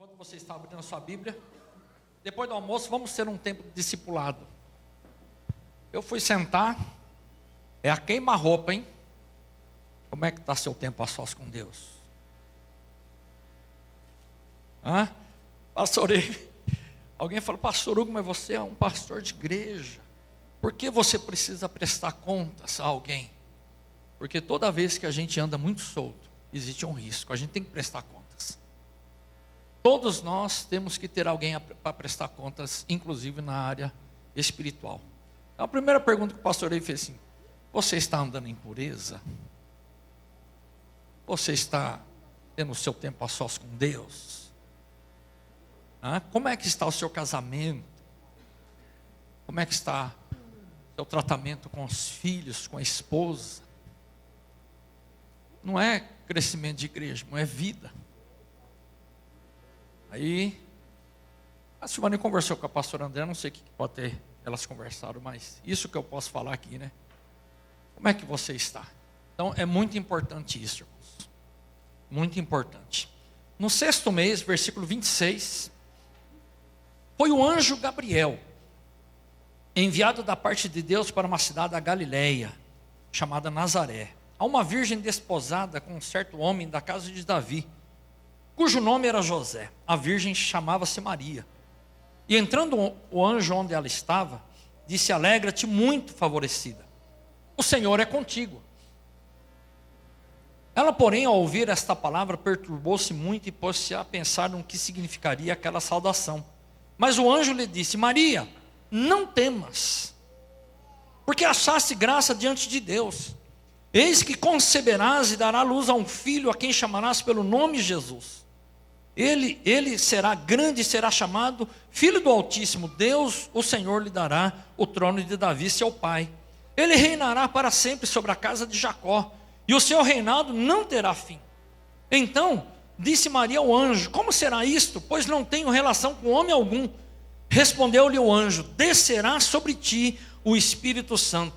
Enquanto você está abrindo a sua Bíblia, depois do almoço vamos ter um tempo de discipulado. Eu fui sentar, é a queima-roupa, hein? Como é que está seu tempo a sós com Deus? Pastor, alguém falou, pastor Hugo, mas você é um pastor de igreja. Por que você precisa prestar contas a alguém? Porque toda vez que a gente anda muito solto, existe um risco, a gente tem que prestar contas. Todos nós temos que ter alguém para prestar contas, inclusive na área espiritual. Então, a primeira pergunta que o pastor aí fez assim: você está andando em pureza? Você está tendo o seu tempo a sós com Deus? Como é que está o seu casamento? Como é que está o seu tratamento com os filhos, com a esposa? Não é crescimento de igreja, não é vida. Aí, a Silvana conversou com a pastora André, não sei o que pode ter, elas conversaram, mas isso que eu posso falar aqui, né? Como é que você está? Então, é muito importante isso, irmãos. Muito importante. No 6º mês, versículo 26, foi o anjo Gabriel, enviado da parte de Deus para uma cidade da Galileia, chamada Nazaré, a uma virgem desposada com um certo homem da casa de Davi, cujo nome era José. A virgem chamava-se Maria. E entrando o anjo onde ela estava, disse: alegra-te, muito favorecida, o Senhor é contigo. Ela, porém, ao ouvir esta palavra, perturbou-se muito e pôs-se a pensar no que significaria aquela saudação. Mas o anjo lhe disse: Maria, não temas, porque achaste graça diante de Deus. Eis que conceberás e dará luz a um filho, a quem chamarás pelo nome Jesus. Ele será grande e será chamado Filho do Altíssimo. Deus, o Senhor, lhe dará o trono de Davi, seu pai. Ele reinará para sempre sobre a casa de Jacó, e o seu reinado não terá fim. Então disse Maria ao anjo: como será isto? Pois não tenho relação com homem algum. Respondeu-lhe o anjo: descerá sobre ti o Espírito Santo,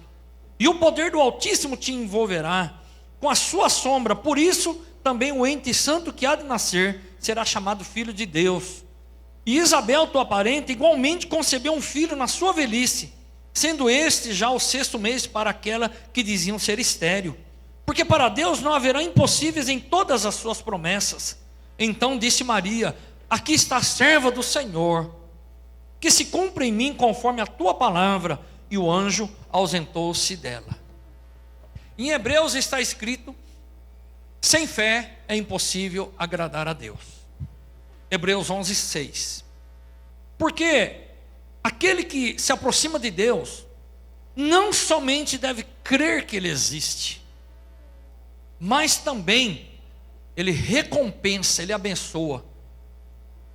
e o poder do Altíssimo te envolverá com a sua sombra. Por isso também o ente santo que há de nascer será chamado filho de Deus. E Isabel, tua parente, igualmente concebeu um filho na sua velhice, sendo este já o 6º mês para aquela que diziam ser estéril. Porque para Deus não haverá impossíveis em todas as suas promessas. Então disse Maria: aqui está a serva do Senhor, que se cumpra em mim conforme a tua palavra. E o anjo ausentou-se dela. Em Hebreus está escrito: sem fé é impossível agradar a Deus. Hebreus 11:6. Porque aquele que se aproxima de Deus não somente deve crer que Ele existe, mas também Ele recompensa, Ele abençoa.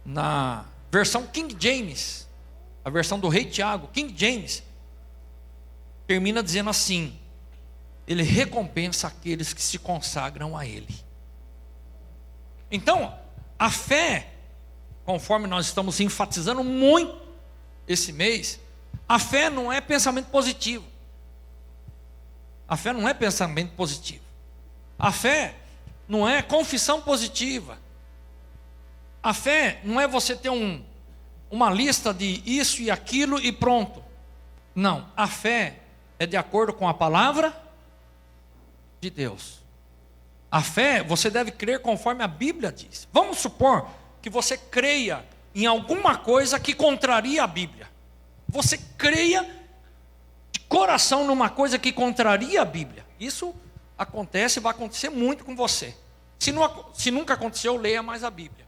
Na versão King James, a versão do rei Tiago, King James, termina dizendo assim: Ele recompensa aqueles que se consagram a Ele. Então, a fé, conforme nós estamos enfatizando muito esse mês, a fé não é pensamento positivo. A fé não é pensamento positivo. A fé não é confissão positiva. A fé não é você ter uma lista de isso e aquilo e pronto. Não, a fé é de acordo com a palavra de Deus. A fé, você deve crer conforme a Bíblia diz. Vamos supor que você creia em alguma coisa que contraria a Bíblia. Você creia de coração numa coisa que contraria a Bíblia. Isso acontece e vai acontecer muito com você. Se nunca aconteceu, leia mais a Bíblia.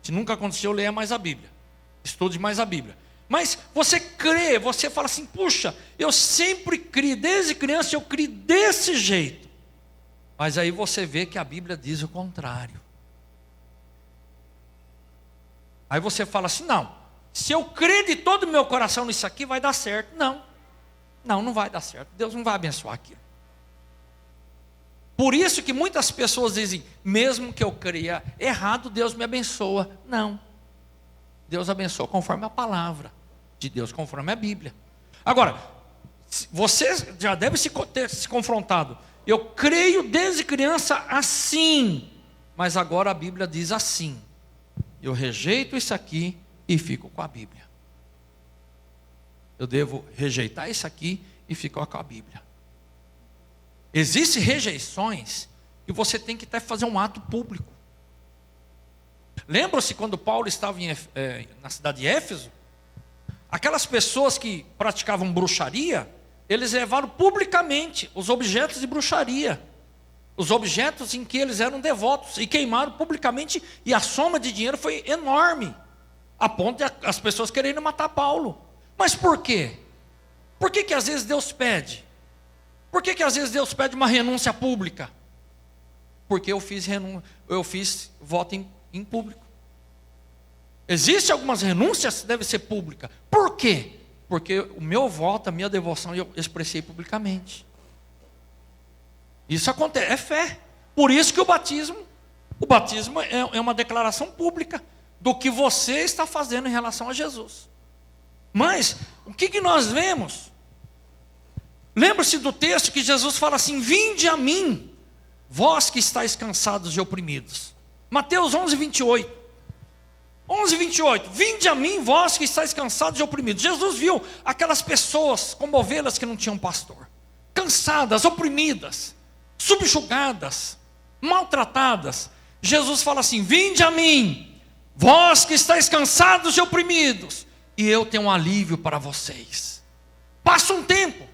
Se nunca aconteceu, leia mais a Bíblia. Estude mais a Bíblia. Mas você crê, você fala assim: puxa, eu sempre criei, desde criança eu criei desse jeito. Mas aí você vê que a Bíblia diz o contrário. Aí você fala assim: não, se eu crer de todo o meu coração nisso aqui, vai dar certo. Não vai dar certo. Deus não vai abençoar aquilo. Por isso que muitas pessoas dizem: mesmo que eu creia errado, Deus me abençoa. Não, Deus abençoa conforme a palavra de Deus, conforme a Bíblia. Agora, você já deve ter se confrontado: eu creio desde criança assim, mas agora a Bíblia diz assim: eu rejeito isso aqui e fico com a Bíblia. Eu devo rejeitar isso aqui e ficar com a Bíblia. Existem rejeições que você tem que até fazer um ato público. Lembra-se quando Paulo estava na cidade de Éfeso? Aquelas pessoas que praticavam bruxaria, eles levaram publicamente os objetos de bruxaria, os objetos em que eles eram devotos, e queimaram publicamente, e a soma de dinheiro foi enorme, a ponto de as pessoas quererem matar Paulo. Mas por quê? Por que às vezes Deus pede? Por que às vezes Deus pede uma renúncia pública? Porque eu fiz voto em público. Existem algumas renúncias que devem ser públicas. Por quê? Porque o meu voto, a minha devoção, eu expressei publicamente. Isso acontece, é fé. Por isso que o batismo é uma declaração pública do que você está fazendo em relação a Jesus. Mas, o que nós vemos? Lembra-se do texto que Jesus fala assim: vinde a mim, vós que estáis cansados e oprimidos. Mateus 11, 28. 11, 28. Vinde a mim, vós que estáis cansados e oprimidos. Jesus viu aquelas pessoas como ovelhas que não tinham pastor, cansadas, oprimidas, subjugadas, maltratadas. Jesus fala assim: vinde a mim, vós que estáis cansados e oprimidos, e eu tenho um alívio para vocês. Passa um tempo,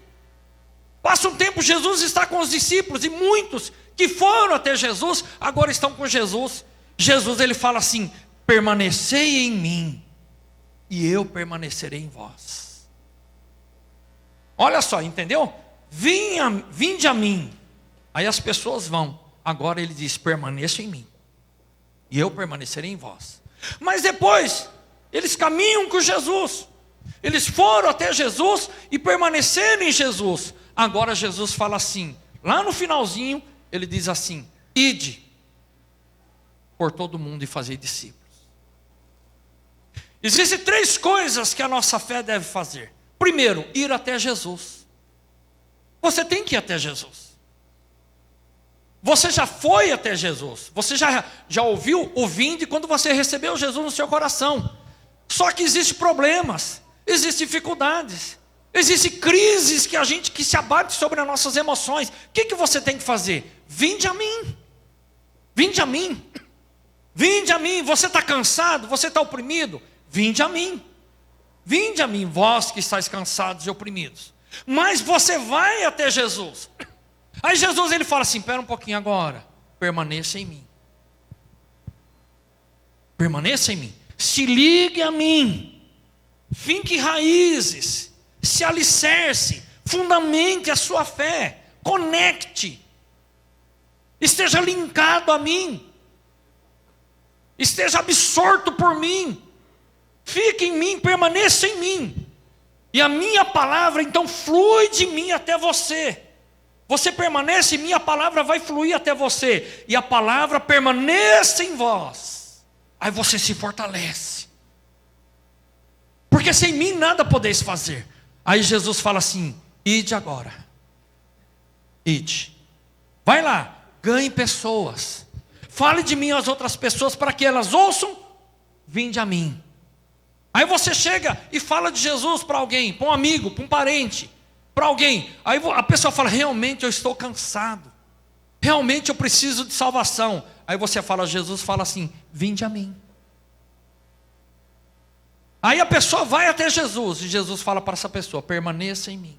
Jesus está com os discípulos, e muitos que foram até Jesus, agora estão com Jesus. Jesus, ele fala assim: permanecei em mim, e eu permanecerei em vós. Olha só, entendeu? Vinde a mim. Aí as pessoas vão. Agora ele diz: permaneça em mim, e eu permanecerei em vós. Mas depois, eles caminham com Jesus. Eles foram até Jesus e permaneceram em Jesus. Agora Jesus fala assim, lá no finalzinho, ele diz assim: ide por todo mundo e fazei discípulos. Existem 3 coisas que a nossa fé deve fazer. Primeiro, ir até Jesus. Você tem que ir até Jesus. Você já foi até Jesus. Você já ouviu o vinde quando você recebeu Jesus no seu coração. Só que existem problemas, existem dificuldades, existem crises que se abatem sobre as nossas emoções. O que você tem que fazer? Vinde a mim. Vinde a mim. Vinde a mim. Você está cansado? Você está oprimido? Vinde a mim. Vinde a mim, vós que estáis cansados e oprimidos. Mas você vai até Jesus. Aí Jesus, ele fala assim: espera um pouquinho agora, permaneça em mim. Permaneça em mim. Se ligue a mim. Finque raízes. Se alicerce. Fundamente a sua fé. Conecte. Esteja linkado a mim. Esteja absorto por mim. Fique em mim, permaneça em mim. E a minha palavra então flui de mim até você. Você permanece em mim, a palavra vai fluir até você. E a palavra permaneça em vós. Aí você se fortalece. Porque sem mim nada podeis fazer. Aí Jesus fala assim: ide agora. Ide. Vai lá, ganhe pessoas. Fale de mim às outras pessoas para que elas ouçam. Vinde a mim. Aí você chega e fala de Jesus para alguém, para um amigo, para um parente, para alguém. Aí a pessoa fala: realmente eu estou cansado. Realmente eu preciso de salvação. Aí você fala, Jesus fala assim: vinde a mim. Aí a pessoa vai até Jesus e Jesus fala para essa pessoa: permaneça em mim.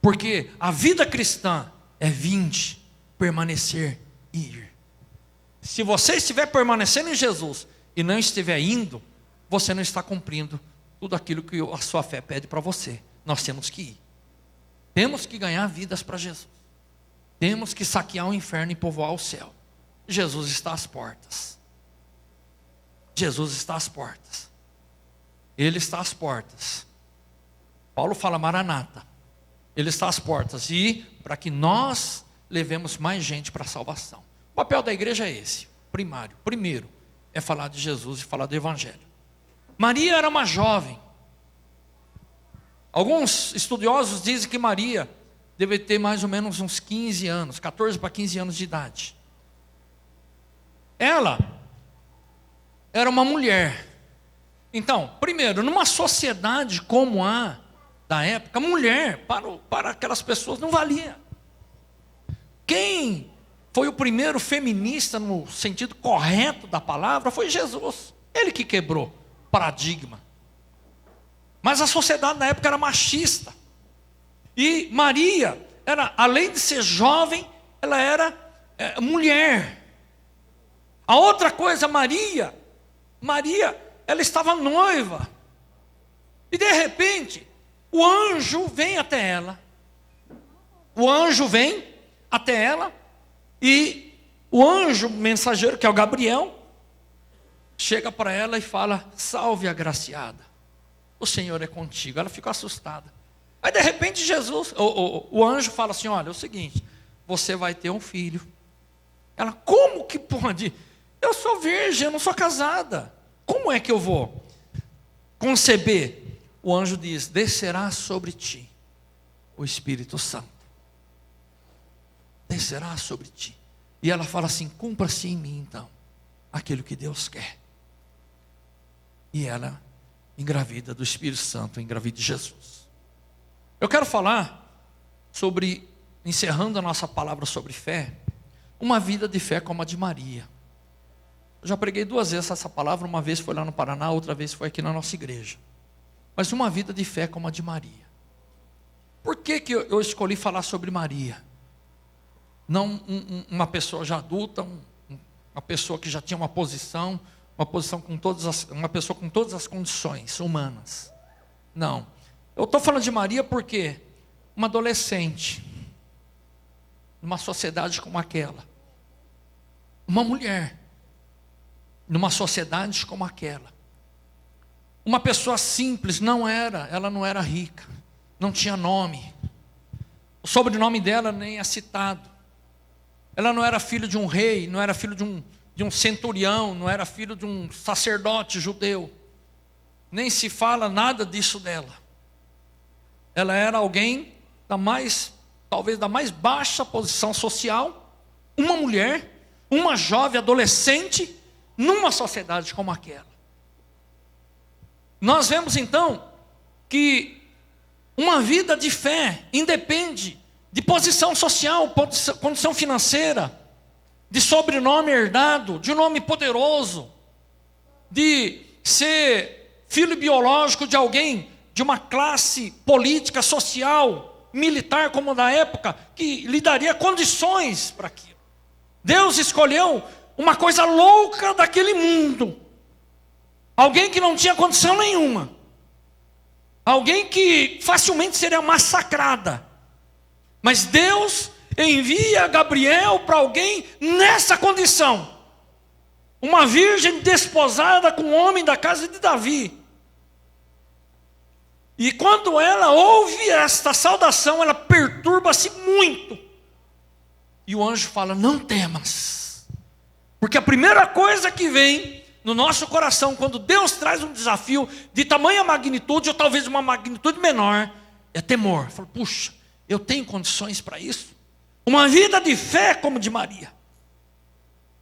Porque a vida cristã é vinde, permanecer e ir. Se você estiver permanecendo em Jesus e não estiver indo, você não está cumprindo tudo aquilo que a sua fé pede para você. Nós temos que ir. Temos que ganhar vidas para Jesus. Temos que saquear o inferno e povoar o céu. Jesus está às portas. Jesus está às portas. Ele está às portas. Paulo fala Maranata. Ele está às portas. E para que nós levemos mais gente para a salvação. O papel da igreja é esse, primário. Primeiro é falar de Jesus e falar do Evangelho. Maria era uma jovem. Alguns estudiosos dizem que Maria deve ter mais ou menos uns 15 anos, 14 para 15 anos de idade. ela era uma mulher. Então, primeiro, numa sociedade como a da época, mulher, para aquelas pessoas, não valia. Quem foi o primeiro feminista no sentido correto da palavra foi Jesus. Ele que quebrou o paradigma. Mas a sociedade na época era machista. E Maria, além de ser jovem, ela era mulher. A outra coisa, Maria, ela estava noiva. E de repente, o anjo vem até ela. O anjo vem até ela. E o anjo mensageiro, que é o Gabriel, chega para ela e fala: salve, agraciada, o Senhor é contigo. Ela ficou assustada. Aí de repente o anjo fala assim: olha, é o seguinte, você vai ter um filho. Ela: como que pode? Eu sou virgem, eu não sou casada. Como é que eu vou conceber? O anjo diz: descerá sobre ti o Espírito Santo. Descerá sobre ti. E ela fala assim: cumpra-se em mim então aquilo que Deus quer. E ela engravida do Espírito Santo, engravida de Jesus. Eu quero falar sobre, encerrando a nossa palavra sobre fé, uma vida de fé como a de Maria. Eu já preguei 2 vezes essa palavra, uma vez foi lá no Paraná, outra vez foi aqui na nossa igreja. Mas uma vida de fé como a de Maria. Por que eu escolhi falar sobre Maria? Não uma pessoa já adulta, uma pessoa que já tinha uma posição uma pessoa com todas as condições humanas. Não. Eu estou falando de Maria porque uma adolescente, numa sociedade como aquela, uma mulher, numa sociedade como aquela, uma pessoa simples, ela não era rica, não tinha nome, o sobrenome dela nem é citado, ela não era filha de um rei, não era filho de um centurião, não era filho de um sacerdote judeu, nem se fala nada disso dela. Ela era alguém talvez da mais baixa posição social, uma mulher, uma jovem adolescente, numa sociedade como aquela. Nós vemos então que uma vida de fé independe de posição social, condição financeira, de sobrenome herdado, de nome poderoso, de ser filho biológico de alguém de uma classe política, social, militar como da época, que lhe daria condições para aquilo. Deus escolheu uma coisa louca daquele mundo, alguém que não tinha condição nenhuma, alguém que facilmente seria massacrada, mas Deus envia Gabriel para alguém nessa condição, uma virgem desposada com um homem da casa de Davi. E quando ela ouve esta saudação, ela perturba-se muito. E o anjo fala: não temas. Porque a primeira coisa que vem no nosso coração, quando Deus traz um desafio de tamanha magnitude, ou talvez uma magnitude menor, é temor. Fala: puxa, eu tenho condições para isso? Uma vida de fé como de Maria.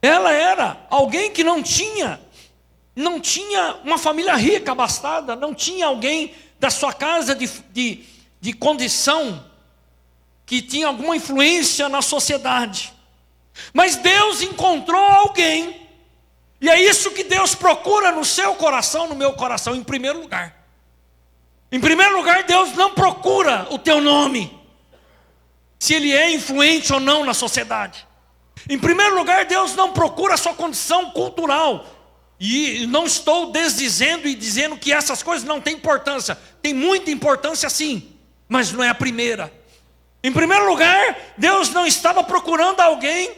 Ela era alguém que não tinha uma família rica, abastada, não tinha alguém da sua casa de condição, que tinha alguma influência na sociedade. Mas Deus encontrou alguém, e é isso que Deus procura no seu coração, no meu coração, em primeiro lugar. Em primeiro lugar, Deus não procura o teu nome, se ele é influente ou não na sociedade. Em primeiro lugar, Deus não procura a sua condição cultural. E não estou desdizendo e dizendo que essas coisas não têm importância. Tem muita importância sim, mas não é a primeira. Em primeiro lugar, Deus não estava procurando alguém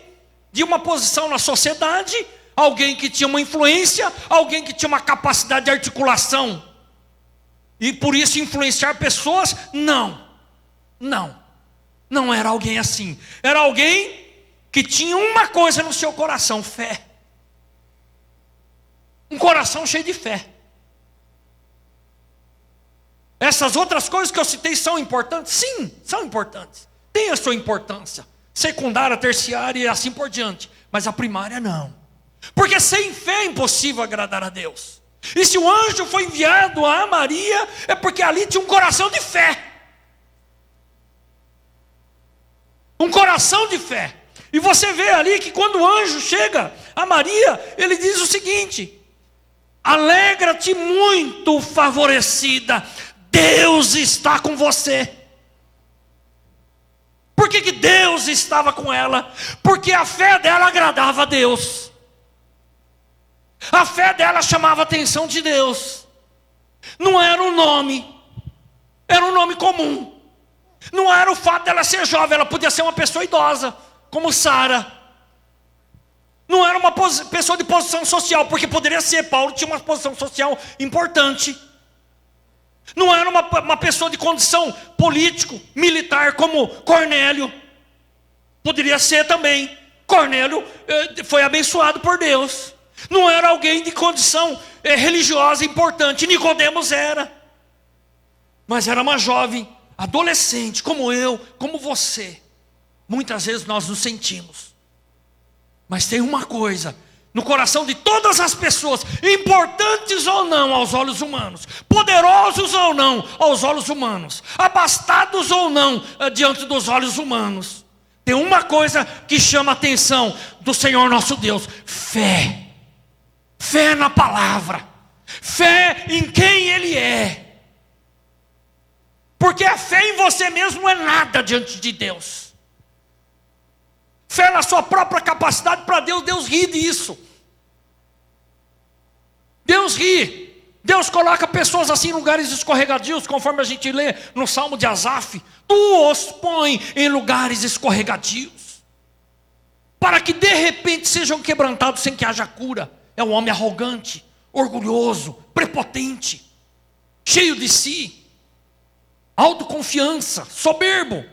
de uma posição na sociedade, alguém que tinha uma influência, alguém que tinha uma capacidade de articulação, e por isso influenciar pessoas. Não era alguém assim. Era alguém que tinha uma coisa no seu coração: fé. Um coração cheio de fé. Essas outras coisas que eu citei são importantes? Sim, são importantes. Tem a sua importância. Secundária, terciária e assim por diante. Mas a primária não. Porque sem fé é impossível agradar a Deus. E se o anjo foi enviado a Maria, é porque ali tinha um coração de fé. Um coração de fé. E você vê ali que quando o anjo chega a Maria, ele diz o seguinte: alegra-te muito, favorecida, Deus está com você. Por que Deus estava com ela? Porque a fé dela agradava a Deus. A fé dela chamava a atenção de Deus. Não era um nome, era um nome comum. Não era o fato dela ser jovem, ela podia ser uma pessoa idosa, como Sara. Não era uma pessoa de posição social, porque poderia ser, Paulo tinha uma posição social importante. Não era uma pessoa de condição político, militar, como Cornélio. Poderia ser também. Cornélio foi abençoado por Deus. Não era alguém de condição religiosa importante. Nicodemos era. Mas era uma jovem, adolescente, como eu, como você. Muitas vezes nós nos sentimos. Mas tem uma coisa no coração de todas as pessoas, importantes ou não aos olhos humanos, poderosos ou não aos olhos humanos, abastados ou não diante dos olhos humanos, tem uma coisa que chama a atenção do Senhor nosso Deus: fé. Fé na palavra, fé em quem Ele é. Porque a fé em você mesmo não é nada diante de Deus. Fé na sua própria capacidade para Deus, Deus ri disso. Deus ri. Deus coloca pessoas assim em lugares escorregadios, conforme a gente lê no Salmo de Asaf. Tu os põe em lugares escorregadios, para que de repente sejam quebrantados sem que haja cura. É um homem arrogante, orgulhoso, prepotente, cheio de si, autoconfiança, soberbo.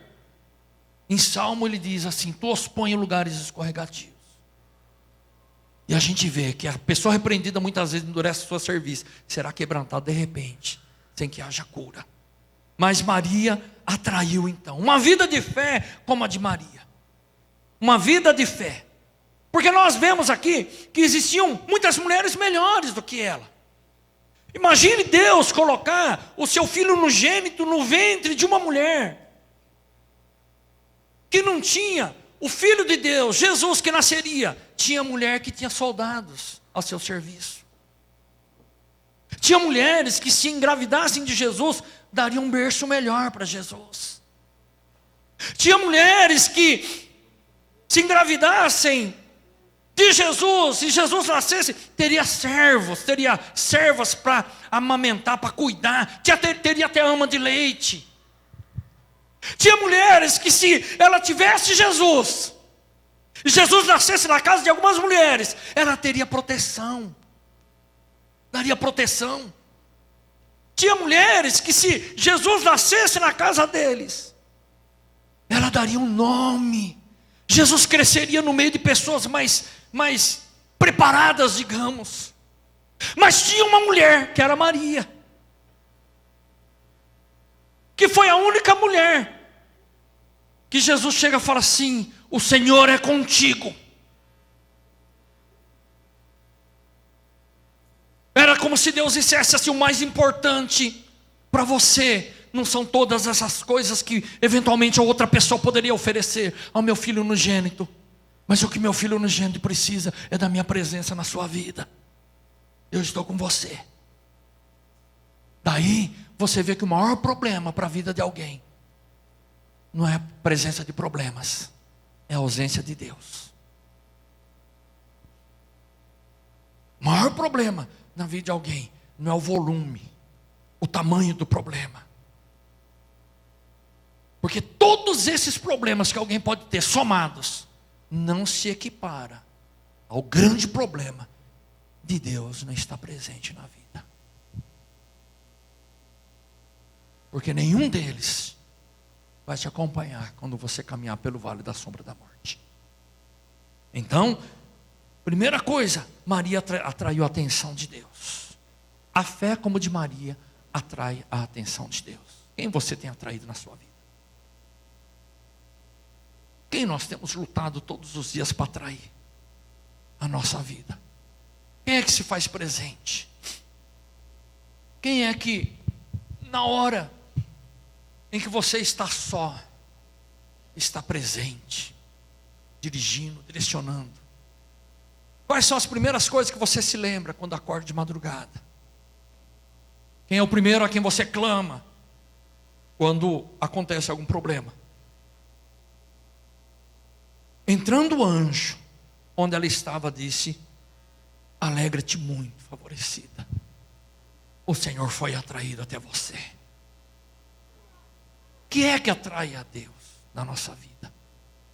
Em Salmo ele diz assim: tu os põe em lugares escorregadios. E a gente vê que a pessoa repreendida muitas vezes endurece sua cerviz, será quebrantada de repente, sem que haja cura. Mas Maria atraiu então uma vida de fé como a de Maria. Uma vida de fé. Porque nós vemos aqui que existiam muitas mulheres melhores do que ela. Imagine Deus colocar o seu filho unigênito no ventre de uma mulher que não tinha o Filho de Deus, Jesus, que nasceria. Tinha mulher que tinha soldados ao seu serviço. Tinha mulheres que, se engravidassem de Jesus, dariam um berço melhor para Jesus. Tinha mulheres que, se engravidassem de Jesus, e Jesus nascesse, teria servas para amamentar, para cuidar, teria até ama de leite. Tinha mulheres que, se ela tivesse Jesus, e Jesus nascesse na casa de algumas mulheres, ela teria proteção, daria proteção. Tinha mulheres que, se Jesus nascesse na casa deles, ela daria um nome. Jesus cresceria no meio de pessoas mais preparadas, digamos. Mas tinha uma mulher, que era Maria, que foi a única mulher que Jesus chega e fala assim: o Senhor é contigo. Era como se Deus dissesse assim: o mais importante para você não são todas essas coisas que eventualmente a outra pessoa poderia oferecer ao meu filho unigênito, mas o que meu filho unigênito precisa é da minha presença na sua vida. Eu estou com você. Daí você vê que o maior problema para a vida de alguém não é a presença de problemas, é a ausência de Deus. O maior problema na vida de alguém não é o volume, o tamanho do problema. Porque todos esses problemas que alguém pode ter somados não se equipara ao grande problema de Deus não estar presente na vida. Porque nenhum deles vai te acompanhar quando você caminhar pelo vale da sombra da morte. Então, primeira coisa, Maria atraiu a atenção de Deus. A fé como de Maria atrai a atenção de Deus. Quem você tem atraído na sua vida? Quem nós temos lutado todos os dias para atrair a nossa vida? Quem é que se faz presente? Quem é que, na hora em que você está só, está presente, dirigindo, direcionando? Quais são as primeiras coisas que você se lembra quando acorda de madrugada? Quem é o primeiro a quem você clama quando acontece algum problema? Entrando o anjo, onde ela estava, disse: alegra-te muito, favorecida. O Senhor foi atraído até você. O que é que atrai a Deus na nossa vida?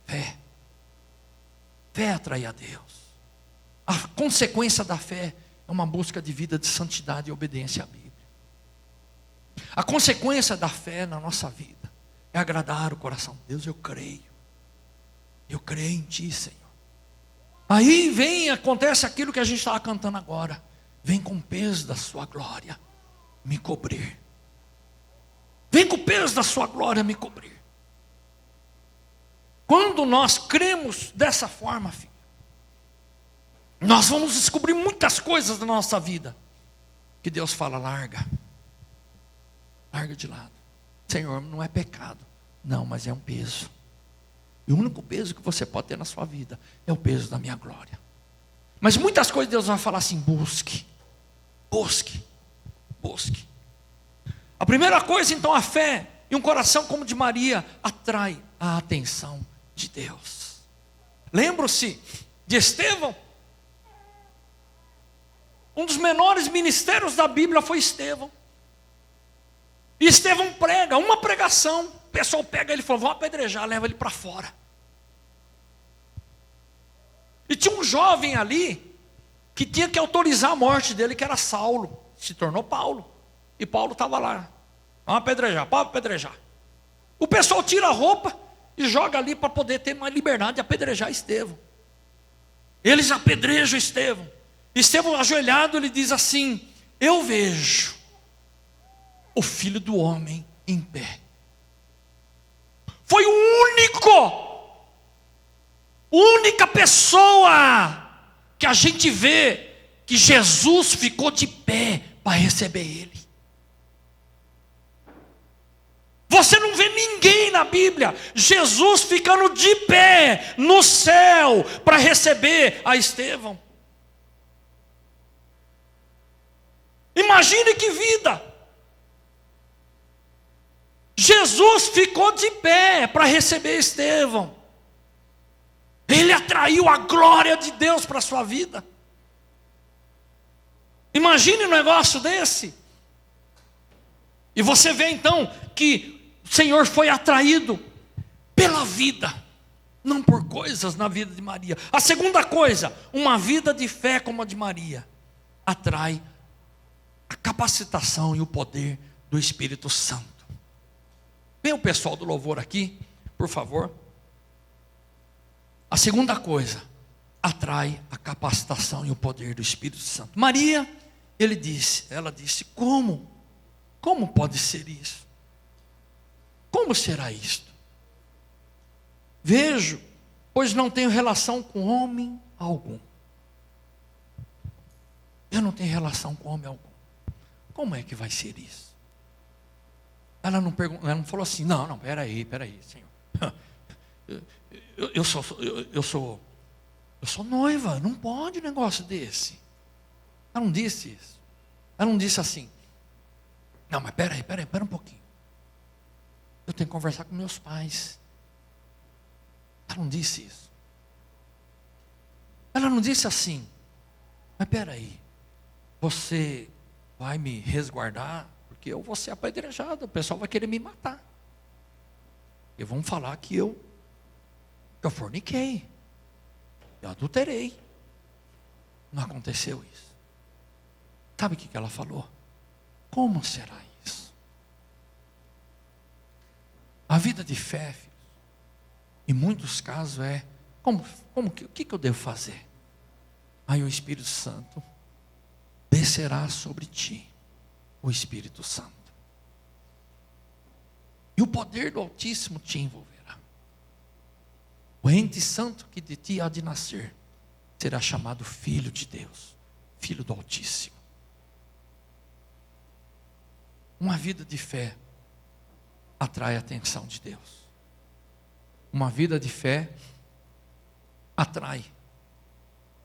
Fé. Fé atrai a Deus. A consequência da fé é uma busca de vida de santidade e obediência à Bíblia. A consequência da fé na nossa vida é agradar o coração de Deus. Eu creio em Ti, Senhor. Aí acontece aquilo que a gente estava cantando agora. Vem com o peso da sua glória me cobrir. Vem com o peso da sua glória me cobrir. Quando nós cremos dessa forma, filho, nós vamos descobrir muitas coisas da nossa vida que Deus fala: larga de lado. Senhor, não é pecado. Não, mas é um peso. E o único peso que você pode ter na sua vida é o peso da minha glória. Mas muitas coisas Deus vai falar assim: busque. A primeira coisa, então, a fé e um coração como o de Maria atrai a atenção de Deus. Lembram-se de Estevão? Um dos menores ministérios da Bíblia foi Estevão. E Estevão prega, uma pregação. O pessoal pega ele e fala: vamos apedrejar, leva ele para fora. E tinha um jovem ali que tinha que autorizar a morte dele, que era Saulo. Se tornou Paulo. E Paulo estava lá: vamos apedrejar, pode apedrejar. O pessoal tira a roupa e joga ali para poder ter mais liberdade de apedrejar Estevão. Eles apedrejam Estevão. Estevão, ajoelhado, ele diz assim: eu vejo o Filho do Homem em pé. Foi única pessoa que a gente vê que Jesus ficou de pé para receber ele. Você não vê ninguém na Bíblia, Jesus ficando de pé no céu para receber a Estevão. Imagine que vida! Jesus ficou de pé para receber Estevão. Ele atraiu a glória de Deus para a sua vida. Imagine um negócio desse. E você vê então que o Senhor foi atraído pela vida, não por coisas na vida de Maria. A segunda coisa, uma vida de fé como a de Maria, atrai a capacitação e o poder do Espírito Santo. Vem o pessoal do louvor aqui, por favor. A segunda coisa, atrai a capacitação e o poder do Espírito Santo. Maria, ela disse: como? Como pode ser isso? Como será isto? Vejo, pois não tenho relação com homem algum. Eu não tenho relação com homem algum. Como é que vai ser isso? Ela não falou assim: não, peraí, Senhor. Eu sou noiva, não pode um negócio desse. Ela não disse isso. Ela não disse assim: não, mas pera um pouquinho. Eu tenho que conversar com meus pais. Ela não disse isso. Ela não disse assim: mas peraí, você vai me resguardar, porque eu vou ser apedrejado, o pessoal vai querer me matar. E vão falar que eu forniquei, eu adulterei. Não aconteceu isso. Sabe o que ela falou? Como será isso? A vida de fé, filhos, em muitos casos é: o que eu devo fazer? Aí o Espírito Santo descerá sobre ti, o Espírito Santo, e o poder do Altíssimo te envolverá. O ente santo que de ti há de nascer será chamado Filho de Deus. Filho do Altíssimo. Uma vida de fé atrai a atenção de Deus. Uma vida de fé atrai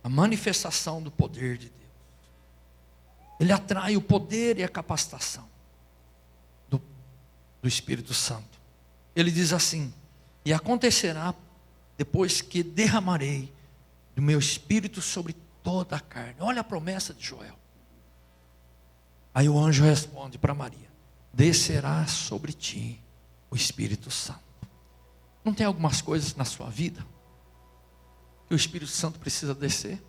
a manifestação do poder de Deus. Ele atrai o poder e a capacitação do Espírito Santo. Ele diz assim: e acontecerá depois que derramarei do meu Espírito sobre toda a carne. Olha a promessa de Joel. Aí o anjo responde para Maria: descerá sobre ti o Espírito Santo. Não tem algumas coisas na sua vida que o Espírito Santo precisa descer?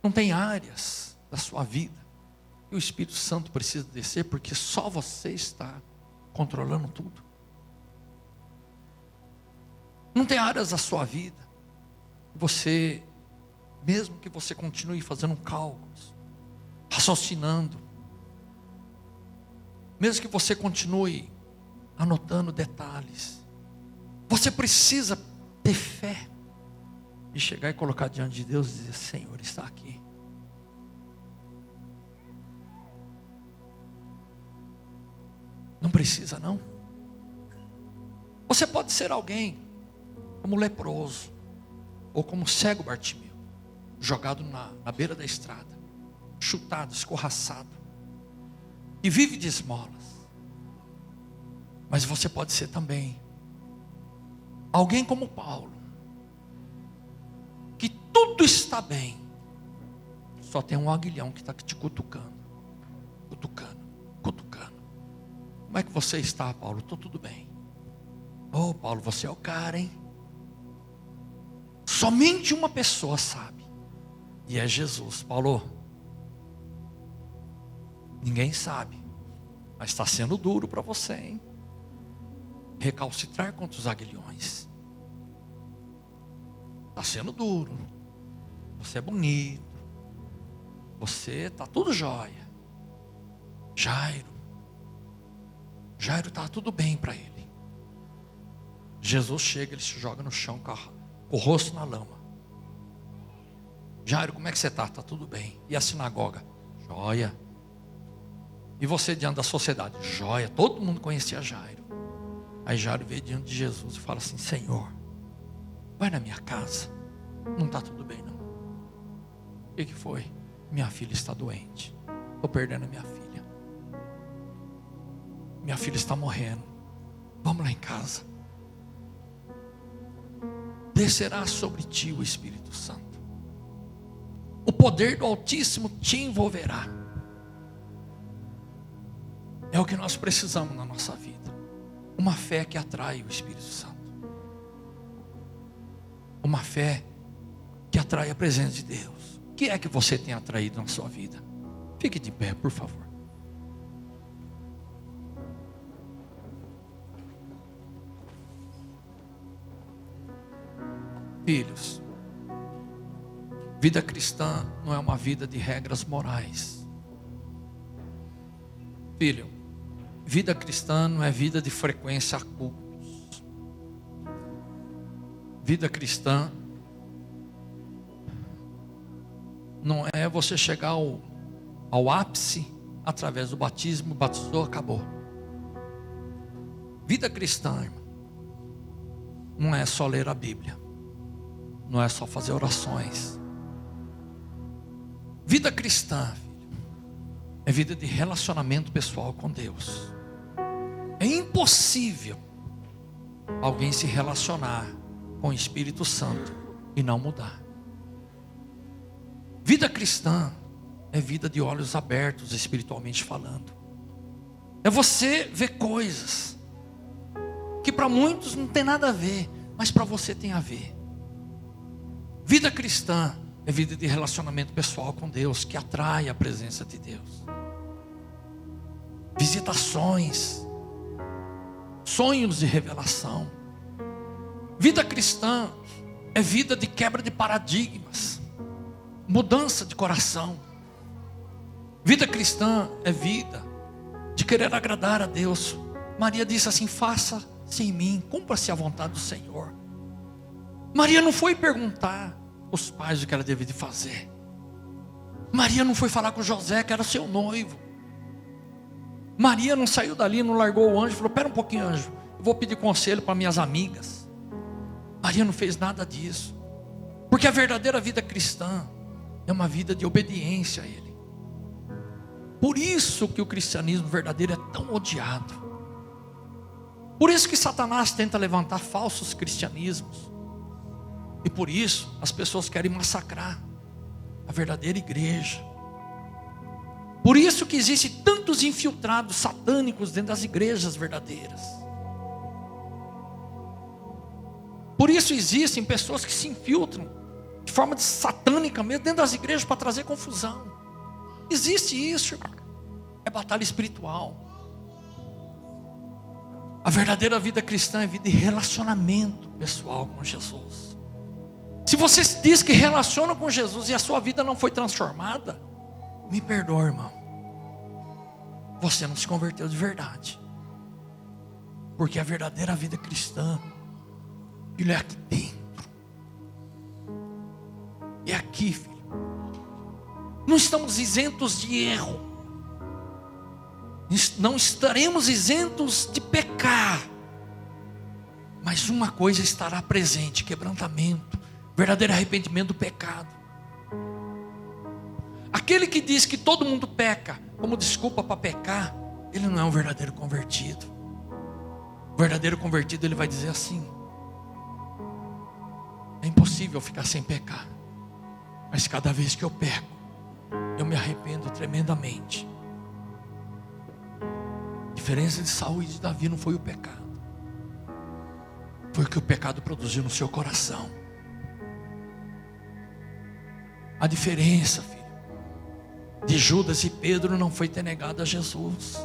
Não tem áreas da sua vida que o Espírito Santo precisa descer, porque só você está controlando tudo? Não tem áreas da sua vida que você, mesmo que você continue fazendo cálculos, raciocinando, mesmo que você continue anotando detalhes, você precisa ter fé e chegar e colocar diante de Deus e dizer: Senhor, está aqui. Não precisa não. Você pode ser alguém como leproso, ou como cego Bartimeu, jogado na beira da estrada, chutado, escorraçado, e vive de esmolas. Mas você pode ser também alguém como Paulo, que tudo está bem, só tem um aguilhão que está te cutucando, cutucando, cutucando. Como é que você está, Paulo? Estou tudo bem. Oh, Paulo, você é o cara, hein? Somente uma pessoa sabe, e é Jesus. Paulo, ninguém sabe, mas está sendo duro para você, hein? Recalcitrar contra os aguilhões. Está sendo duro. Você é bonito. Você está tudo jóia. Jairo está tudo bem para ele. Jesus chega, ele se joga no chão com o rosto na lama. Jairo, como é que você está? Está tudo bem. E a sinagoga? Jóia. E você diante da sociedade? Jóia. Todo mundo conhecia Jairo. Aí Jairo veio diante de Jesus e fala assim: Senhor, vai na minha casa. Não está tudo bem não. O que foi? Minha filha está doente. Estou perdendo a minha filha. Minha filha está morrendo. Vamos lá em casa. Descerá sobre ti o Espírito Santo. O poder do Altíssimo te envolverá. É o que nós precisamos na nossa vida. Uma fé que atrai o Espírito Santo. Uma fé que atrai a presença de Deus. O que é que você tem atraído na sua vida? Fique de pé, por favor. Filhos, vida cristã não é uma vida de regras morais. Filho, vida cristã não é vida de frequência a cultos. Vida cristã não é você chegar ao ápice através do batismo, batizou, acabou. Vida cristã, irmão, não é só ler a Bíblia, não é só fazer orações. Vida cristã, filho, é vida de relacionamento pessoal com Deus. É impossível alguém se relacionar com o Espírito Santo e não mudar. Vida cristã é vida de olhos abertos, espiritualmente falando. É você ver coisas que para muitos não tem nada a ver, mas para você tem a ver. Vida cristã é vida de relacionamento pessoal com Deus, que atrai a presença de Deus. Visitações, sonhos de revelação. Vida cristã é vida de quebra de paradigmas, mudança de coração. Vida cristã é vida de querer agradar a Deus. Maria disse assim: faça-se em mim, cumpra-se a vontade do Senhor. Maria não foi perguntar os pais o que ela devia de fazer. Maria não foi falar com José, que era seu noivo. Maria não saiu dali, não largou o anjo, falou: espera um pouquinho, anjo, eu vou pedir conselho para minhas amigas. Maria não fez nada disso, porque a verdadeira vida cristã é uma vida de obediência a Ele. Por isso que o cristianismo verdadeiro é tão odiado. Por isso que Satanás tenta levantar falsos cristianismos. E por isso as pessoas querem massacrar a verdadeira igreja. Por isso que existem tantos infiltrados satânicos dentro das igrejas verdadeiras. Por isso existem pessoas que se infiltram de forma satânica mesmo dentro das igrejas para trazer confusão. Existe isso, irmão. É batalha espiritual. A verdadeira vida cristã é vida de relacionamento pessoal com Jesus. Se você diz que relaciona com Jesus e a sua vida não foi transformada, me perdoa, irmão, você não se converteu de verdade. Porque a verdadeira vida cristã, ele é aqui dentro. É aqui, filho. Não estamos isentos de erro. Não estaremos isentos de pecar. Mas uma coisa estará presente: quebrantamento, verdadeiro arrependimento do pecado. Aquele que diz que todo mundo peca como desculpa para pecar, ele não é um verdadeiro convertido. O verdadeiro convertido, ele vai dizer assim: é impossível ficar sem pecar, mas cada vez que eu peco, eu me arrependo tremendamente. A diferença de Saul e de Davi não foi o pecado, foi o que o pecado produziu no seu coração. A diferença, filho, de Judas e Pedro não foi ter negado a Jesus,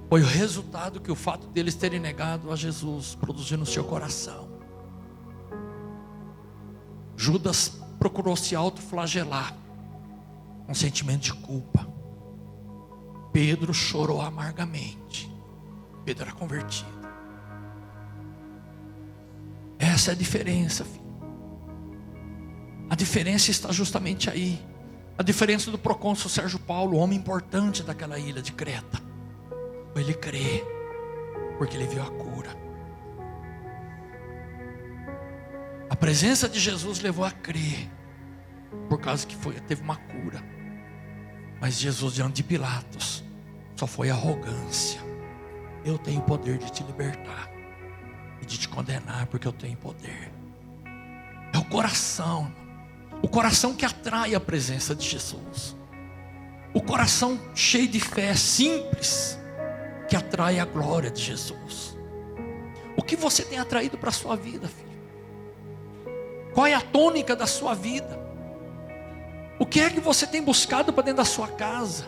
foi o resultado que o fato deles terem negado a Jesus produziu no seu coração. Judas procurou se autoflagelar com sentimento de culpa. Pedro chorou amargamente. Pedro era convertido. Essa é a diferença, filho. A diferença está justamente aí. A diferença do procônsul Sérgio Paulo, o homem importante daquela ilha de Creta. Ele crê, porque ele viu a cura. A presença de Jesus levou a crer, por causa que teve uma cura. Mas Jesus, diante de Pilatos, só foi arrogância. Eu tenho poder de te libertar e de te condenar, porque eu tenho poder. É o coração que atrai a presença de Jesus. O coração cheio de fé, simples, que atrai a glória de Jesus. O que você tem atraído para a sua vida, filho? Qual é a tônica da sua vida? O que é que você tem buscado para dentro da sua casa?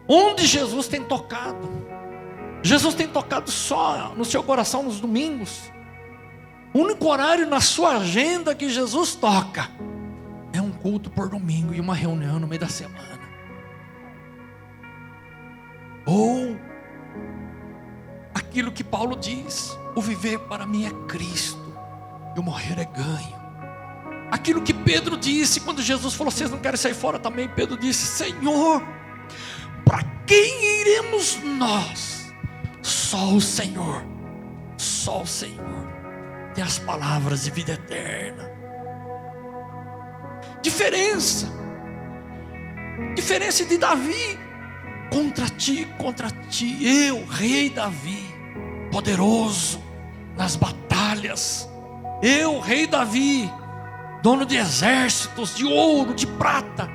Onde Jesus tem tocado? Jesus tem tocado só no seu coração nos domingos? O único horário na sua agenda que Jesus toca é um culto por domingo e uma reunião no meio da semana. Ou aquilo que Paulo diz: o viver para mim é Cristo e o morrer é ganho. Aquilo que Pedro disse quando Jesus falou: vocês não querem sair fora também? Pedro disse: Senhor, para quem iremos nós? Só o Senhor tem as palavras de vida eterna. Diferença de Davi. Contra ti, eu, rei Davi, poderoso nas batalhas. Eu, rei Davi, dono de exércitos, de ouro, de prata.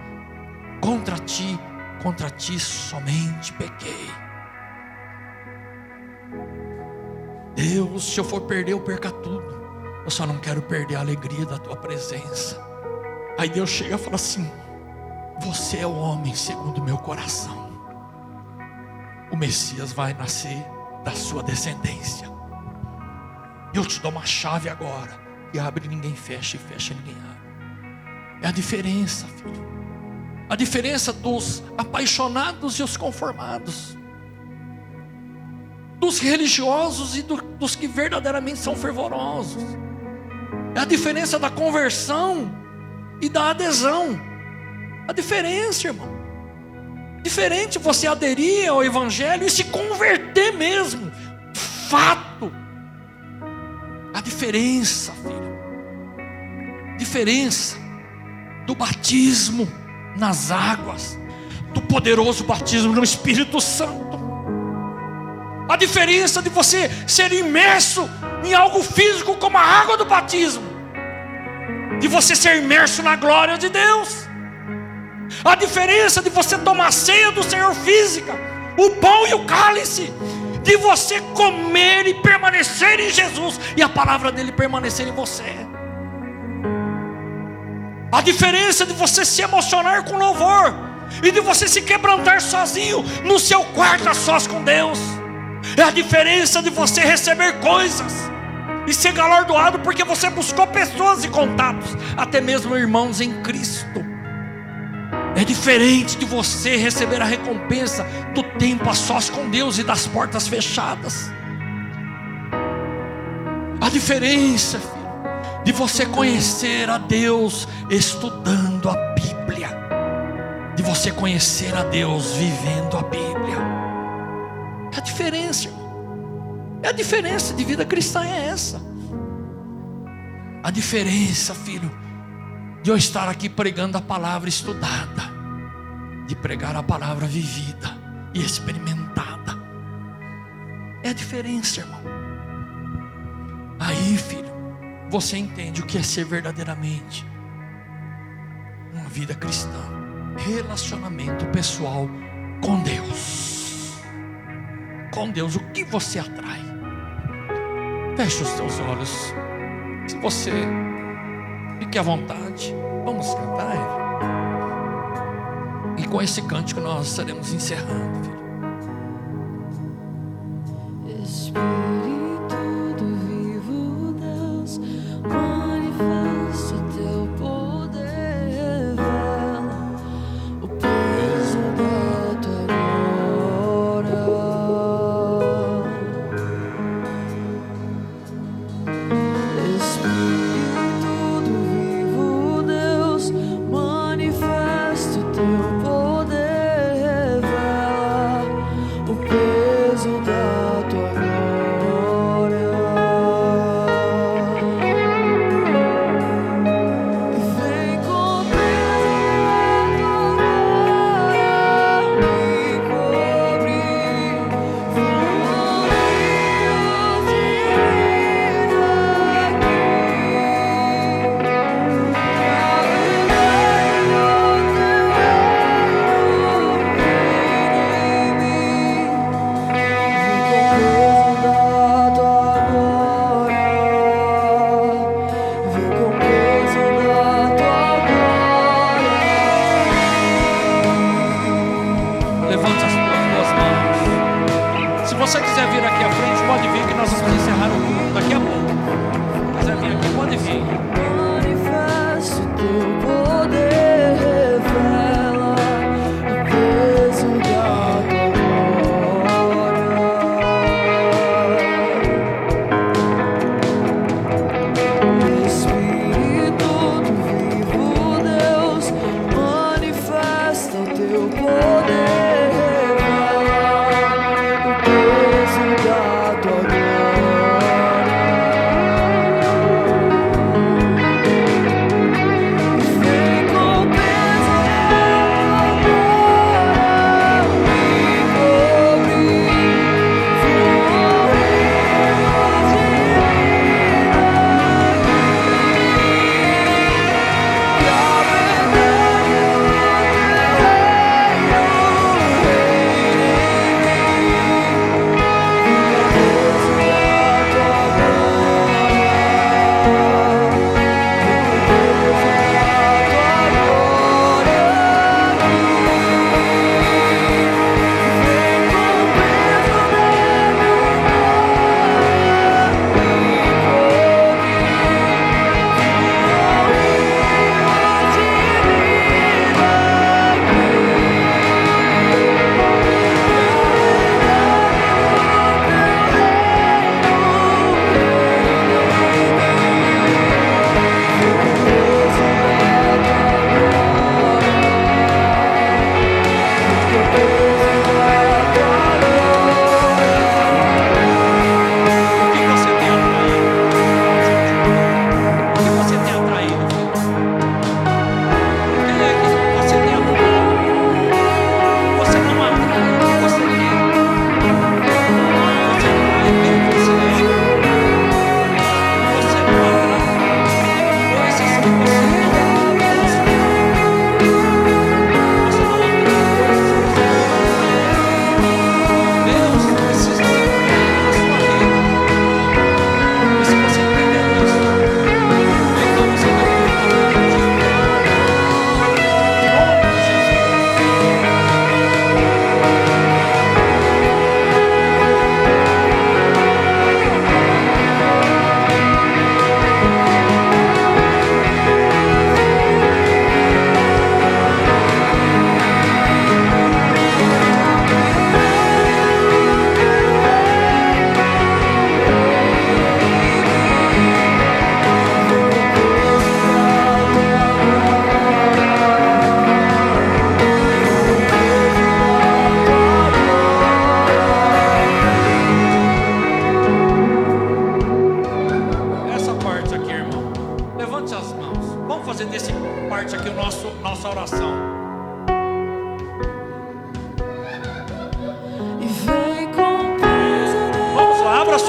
Contra ti somente pequei. Deus, se eu for perder, eu perca tudo. Eu só não quero perder a alegria da tua presença. Aí Deus chega e fala assim: você é o homem segundo o meu coração. O Messias vai nascer da sua descendência. Eu te dou uma chave agora, que abre ninguém fecha, e fecha ninguém abre. É a diferença, filho. A diferença dos apaixonados e os conformados, dos religiosos e dos que verdadeiramente são fervorosos. É a diferença da conversão e da adesão. A diferença, irmão. Diferente você aderir ao Evangelho e se converter mesmo. Fato. A diferença, filho. Diferença do batismo nas águas, do poderoso batismo no Espírito Santo. A diferença de você ser imerso em algo físico como a água do batismo, de você ser imerso na glória de Deus. A diferença de você tomar a ceia do Senhor física, o pão e o cálice, de você comer e permanecer em Jesus e a palavra dele permanecer em você. A diferença de você se emocionar com louvor e de você se quebrantar sozinho no seu quarto a sós com Deus. É a diferença de você receber coisas e ser galardoado porque você buscou pessoas e contatos, até mesmo irmãos em Cristo. É diferente de você receber a recompensa do tempo a sós com Deus e das portas fechadas. A diferença, filho, de você conhecer a Deus estudando a Bíblia, de você conhecer a Deus vivendo a Bíblia. É a diferença, irmão. É a diferença de vida cristã, é essa. A diferença, filho, de eu estar aqui pregando a palavra estudada, de pregar a palavra vivida e experimentada. É a diferença, irmão. Aí, filho, você entende o que é ser verdadeiramente uma vida cristã, relacionamento pessoal com Deus. Com Deus, o que você atrai? Feche os teus olhos. Se você fique à vontade, vamos cantar. E com esse cântico nós estaremos encerrando, filho. Espírito do vivo Deus, manifesta o teu poder, revela o peso da tua glória. Espírito do vivo Deus, manifesta o teu poder, revela o peso da tua glória. Vem com peso da tua glória me cobrir, fluindo de vida Levante as tuas duas mãos. Se você quiser vir aqui à frente, pode vir, que nós vamos encerrar o culto daqui a pouco. Se quiser vir aqui, pode vir. Manifesta o teu poder, revela o peso da tua glória. Espírito do vivo Deus, manifesta o teu poder, revela o peso da tua glória.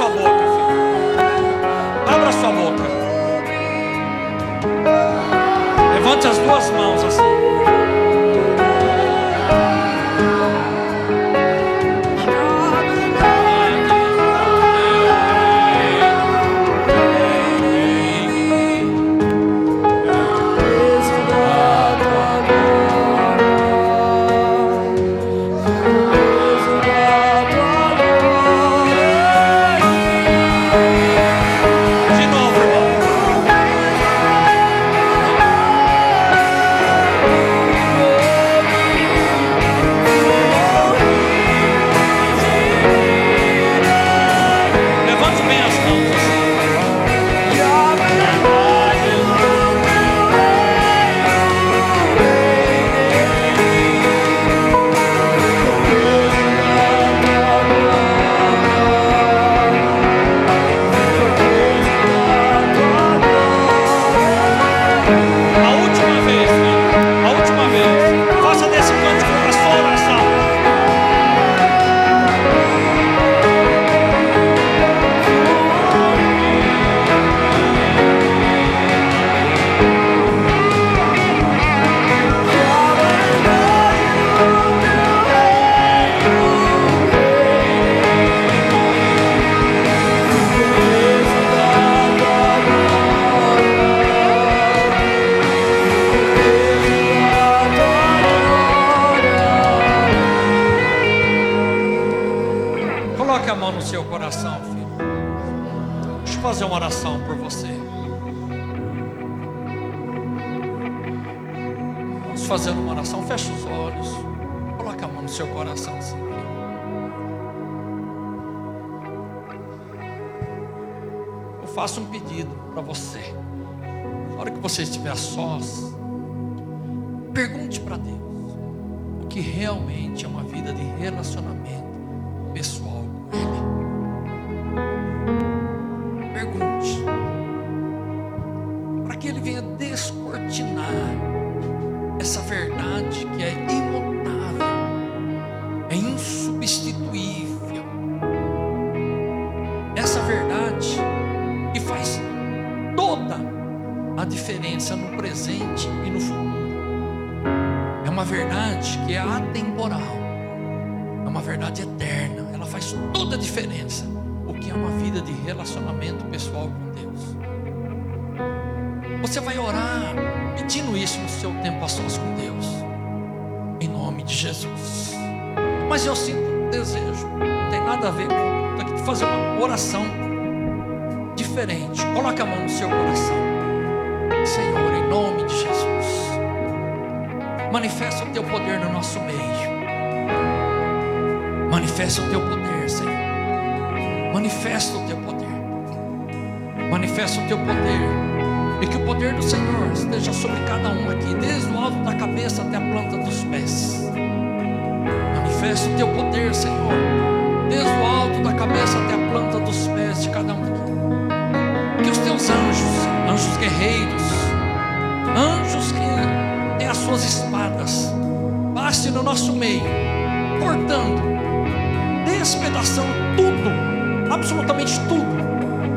sua boca, filho. Abra sua boca. Levante as duas mãos assim. Coloque a mão no seu coração, filho. Deixa eu fazer uma oração por você. Vamos fazer uma oração. Feche os olhos. Coloque a mão no seu coração, assim, filho. Eu faço um pedido para você. Na hora que você estiver a sós, pergunte para Deus o que realmente é uma vida de relacionamento pessoal com Ele. Pergunte, para que Ele venha descortinar essa verdade que é imutável, é insubstituível, essa verdade que faz toda a diferença no presente e no futuro. É uma verdade que é atemporal, é uma verdade eterna. Ela faz toda a diferença. O que é uma vida de relacionamento pessoal com Deus. Você vai orar pedindo isso no seu tempo a sós com Deus, em nome de Jesus. Mas eu sinto um desejo, não tem nada a ver com de fazer uma oração diferente. Coloque a mão no seu coração. Senhor, em nome de Jesus, manifesta o teu poder no nosso meio. Manifesta o teu poder, Senhor. Manifesta o teu poder. Manifesta o teu poder. E que o poder do Senhor esteja sobre cada um aqui, desde o alto da cabeça até a planta dos pés. Manifesta o teu poder, Senhor, desde o alto da cabeça até a planta dos pés de cada um aqui. Que os teus anjos, anjos guerreiros, anjos que têm as suas espadas, passe no nosso meio, cortando, despedaçando tudo, absolutamente tudo,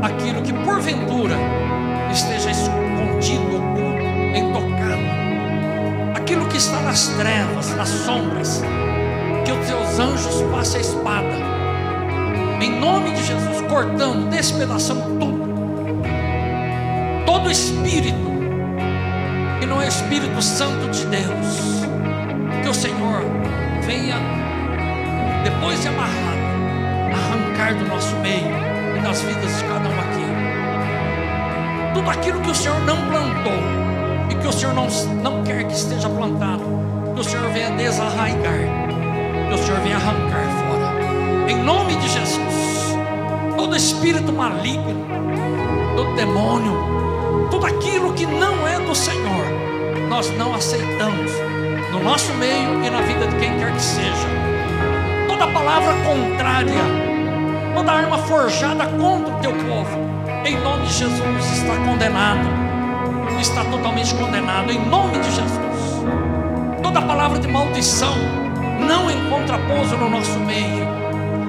aquilo que porventura esteja escondido, oculto, intocado, aquilo que está nas trevas, nas sombras. Que os teus anjos passem a espada, em nome de Jesus, cortando, despedaçando tudo, todo espírito que não é Espírito Santo de Deus. Que o Senhor venha, depois de amarrado, arrancar do nosso meio e das vidas de cada um aqui tudo aquilo que o Senhor não plantou e que o Senhor não quer que esteja plantado. Que o Senhor venha desarraigar, que o Senhor venha arrancar fora, em nome de Jesus. Todo espírito maligno, todo demônio, tudo aquilo que não é do Senhor, nós não aceitamos no nosso meio e na vida de quem quer que seja. Toda palavra contrária, toda arma forjada contra o teu povo, em nome de Jesus, está condenado, está totalmente condenado, em nome de Jesus. Toda palavra de maldição não encontra pouso no nosso meio.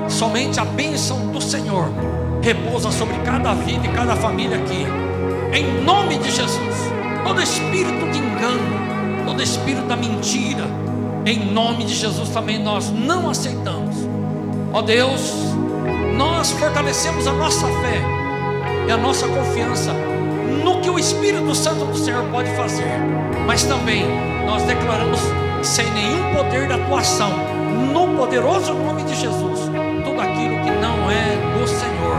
Somente a bênção do Senhor repousa sobre cada vida e cada família aqui, em nome de Jesus. Todo espírito de engano, todo espírito da mentira, em nome de Jesus também nós não aceitamos. Ó Deus, nós fortalecemos a nossa fé e a nossa confiança no que o Espírito Santo do Senhor pode fazer, mas também nós declaramos sem nenhum poder de atuação, no poderoso nome de Jesus, tudo aquilo que não é do Senhor,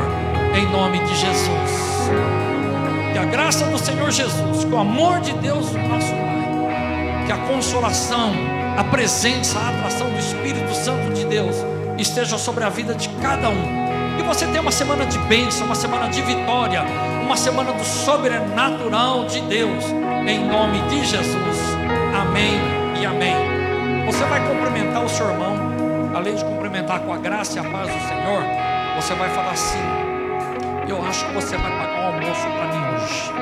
em nome de Jesus. Que a graça do Senhor Jesus, que o amor de Deus nosso Pai, que a consolação, a presença, a atração do Espírito Santo de Deus esteja sobre a vida de cada um. Que você tenha uma semana de bênção, uma semana de vitória, uma semana do sobrenatural de Deus, em nome de Jesus. Amém e amém. Você vai cumprimentar o seu irmão, além de cumprimentar com a graça e a paz do Senhor, você vai falar assim: eu acho que você vai pagar um almoço para mim hoje.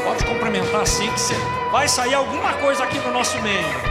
Pode cumprimentar assim, que vai sair alguma coisa aqui no nosso meio.